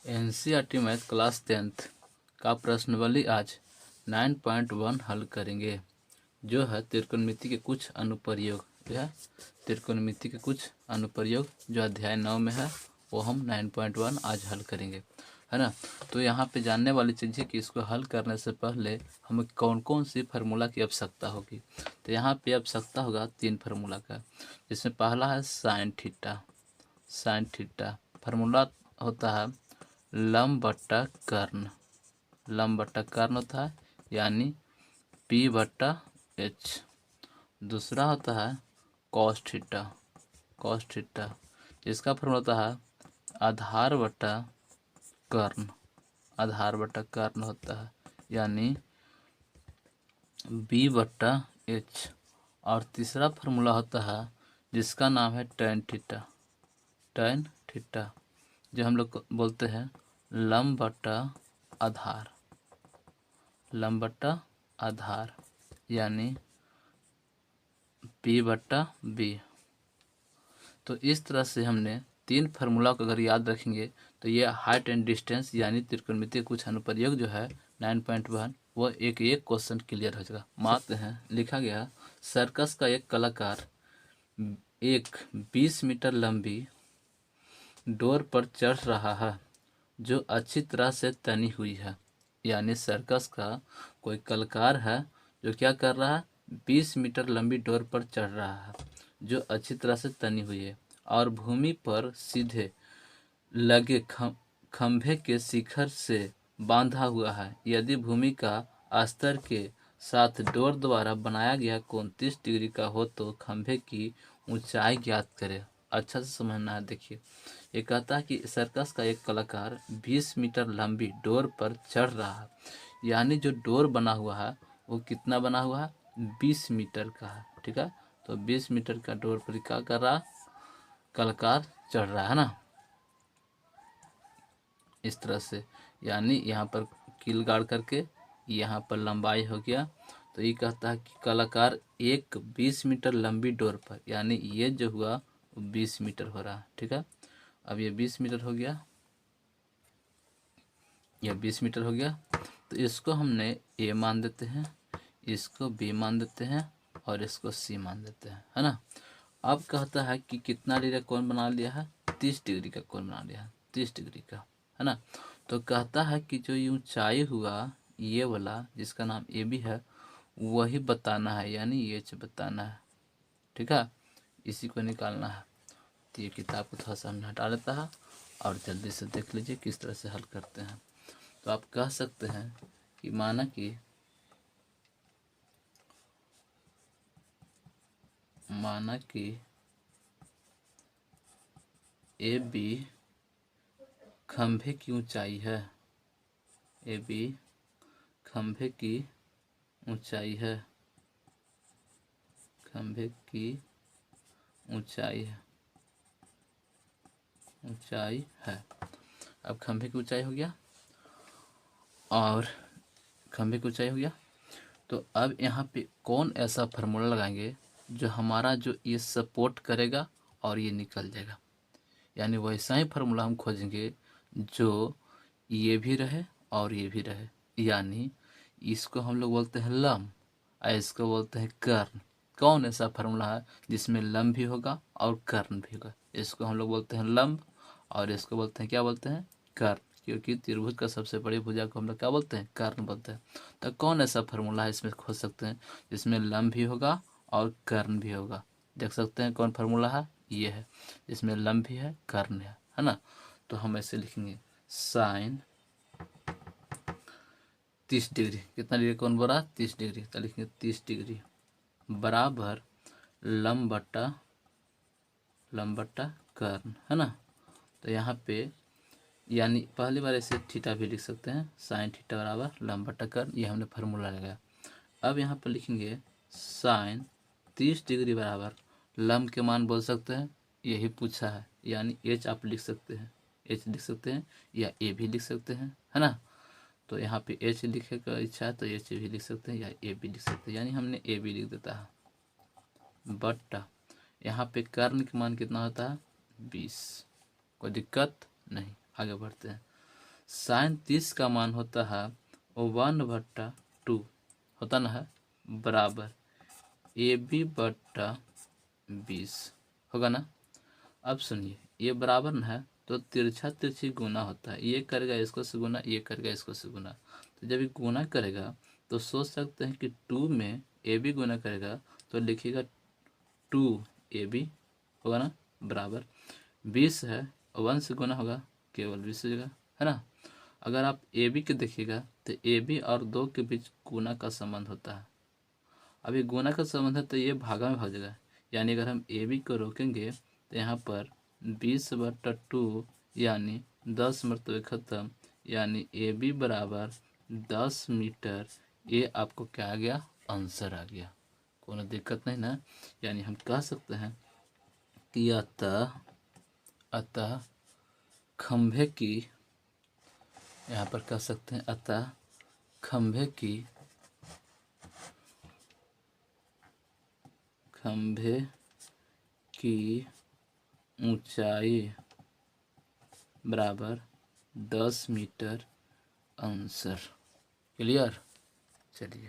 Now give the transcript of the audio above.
NCERT math class 10th का प्रश्नावली आज 9.1 हल करेंगे, जो है त्रिकोणमिति के कुछ अनुप्रयोग। जो है त्रिकोणमिति के कुछ अनुप्रयोग जो अध्याय 9 में है, वो हम 9.1 आज हल करेंगे, है ना। तो यहाँ पे जानने वाली चीज़ है कि इसको हल करने से पहले हमें कौन कौन सी फार्मूला की आवश्यकता होगी। तो यहाँ पे आवश्यकता होगा 3 फार्मूला का, जिसमें पहला है sine theta. Sine theta formula होता है लंब बट्टा कर्ण। लंब बट्टा कर्ण होता है, यानी P बट्टा H। दूसरा होता है कॉस थीटा। कॉस थीटा जिसका फॉर्मूला होता है आधार बट्टा कर्ण। आधार बट्टा कर्ण होता है, यानी B बट्टा H। और तीसरा फार्मूला होता है जिसका नाम है टैन थीटा। टैन थीटा जो हम लोग बोलते हैं लंब बट्टा आधार। लंब बट्टा आधार यानी P बट्टा B। तो इस तरह से हमने 3 फार्मूला को अगर याद रखेंगे तो ये हाइट एंड डिस्टेंस यानी त्रिकोणमिति कुछ अनुप्रयोग जो है 9.1 वो एक क्वेश्चन क्लियर हो जाएगा। मानते हैं लिखा गया सर्कस का एक कलाकार एक 20 मीटर लंबी डोर पर चढ़ रहा है जो अच्छी तरह से तनी हुई है। यानी सर्कस का कोई कलाकार है जो क्या कर रहा है, 20 मीटर लंबी डोर पर चढ़ रहा है जो अच्छी तरह से तनी हुई है और भूमि पर सीधे लगे खंभे के शिखर से बांधा हुआ है। यदि भूमि का स्तर के साथ डोर द्वारा बनाया गया कोण 30 डिग्री का हो तो खंभे की ऊंचाई ज्ञात करें। अच्छा से समझना है। देखिए, ये कहता है कि सर्कस का एक कलाकार 20 मीटर लंबी डोर पर चढ़ रहा है, यानी जो डोर बना हुआ है वो कितना बना हुआ है, 20 मीटर का है। ठीक है, तो 20 मीटर का डोर पर क्या कर रहा, कलाकार चढ़ रहा है ना, इस तरह से। यानी यहाँ पर कील गाड़ करके यहाँ पर लंबाई हो गया। तो ये कहता है कि कलाकार एक 20 मीटर लंबी डोर पर, यानी ये जो हुआ वो 20 मीटर हो रहा है। ठीक है, अब ये 20 मीटर हो गया, यह 20 मीटर हो गया। तो इसको हमने A मान देते हैं, इसको B मान देते हैं और इसको C मान देते हैं, है ना। अब कहता है कि कितना डिग्री का कोण बना लिया है, 30 डिग्री का कोण बना लिया है, 30 डिग्री का, है ना। तो कहता है कि जो ऊंचाई हुआ ये वाला जिसका नाम AB है वही बताना है, यानी H बताना है। ठीक है, इसी को निकालना है। तो ये किताब को थोड़ा सा हमने हटा लेता है और जल्दी से देख लीजिए किस तरह से हल करते हैं। तो आप कह सकते हैं कि माना कि AB खंभे की ऊंचाई है, AB खंभे की ऊंचाई है, खंभे की ऊंचाई है, ऊंचाई है। अब खंभे की ऊंचाई हो गया और खंभे की ऊंचाई हो गया। तो अब यहाँ पे कौन ऐसा फार्मूला लगाएंगे जो हमारा जो ये सपोर्ट करेगा और ये निकल जाएगा। यानी वैसा ही फार्मूला हम खोजेंगे जो ये भी रहे और ये भी रहे। यानी इसको हम लोग बोलते हैं लंब और इसको बोलते हैं कर्ण। कौन ऐसा फार्मूला है जिसमें लंब भी होगा और कर्ण भी होगा, इसको हम लोग बोलते हैं लंब और इसको बोलते हैं क्या बोलते हैं, कर्ण। क्योंकि त्रिभुज का सबसे बड़ी भुजा को हम लोग क्या बोलते हैं, कर्ण बोलते हैं। तो कौन ऐसा फार्मूला है इसमें खोज सकते हैं जिसमें लंब भी होगा और कर्ण भी होगा। देख सकते हैं कौन फार्मूला है, ये है, इसमें लंब भी है कर्ण है ना। तो हम ऐसे लिखेंगे साइन 30 डिग्री, कितना डिग्री कौन बोला, 30 डिग्री, तो लिखेंगे 30 डिग्री बराबर लंब बट्टा कर्ण, है ना। तो यहाँ पे यानी पहली बार ऐसे थीटा भी लिख सकते हैं, साइन थीटा बराबर लंब बट्टा कर्ण, ये हमने फार्मूला लगाया। अब यहाँ पर लिखेंगे साइन 30 डिग्री बराबर लंब के मान बोल सकते हैं, यही पूछा है, यानी H आप लिख सकते हैं, H लिख सकते हैं या A भी लिख सकते हैं, है ना। तो यहाँ पे H लिखे का इच्छा है तो H भी लिख सकते हैं या A भी लिख सकते हैं, यानी हमने A भी लिख देता है बट्टा यहाँ पे कर्ण का मान कितना होता है, 20। कोई दिक्कत नहीं, आगे बढ़ते हैं। साइन 30 का मान होता है वो 1/2 होता ना है, बराबर AB/20 होगा ना। अब सुनिए, ये बराबर ना है तो तिरछा तिरछी गुना होता है, ये करेगा इसको से गुना, ये करेगा इसको से गुना। तो जब ये गुना करेगा तो सोच सकते हैं कि 2 में AB गुना करेगा तो लिखिएगा 2AB होगा ना, बराबर 20 है, 1 से गुना होगा केवल 20 हो जाएगा, है ना। अगर आप AB के देखिएगा तो AB और 2 के बीच गुना का संबंध होता है। अब ये गुना का संबंध है तो ये भागा में भाग जाएगा, यानी अगर हम AB को रोकेंगे तो यहाँ पर 20/2 यानी 10 मरतबे ख़त्म, यानी AB बराबर 10 मीटर। ये आपको क्या आ गया, आंसर आ गया, कोई दिक्कत नहीं ना। यानी हम कह सकते हैं कि अतः खंभे की, यहाँ पर कह सकते हैं अतः खंभे की ऊंचाई बराबर 10 मीटर, आंसर। क्लियर। चलिए।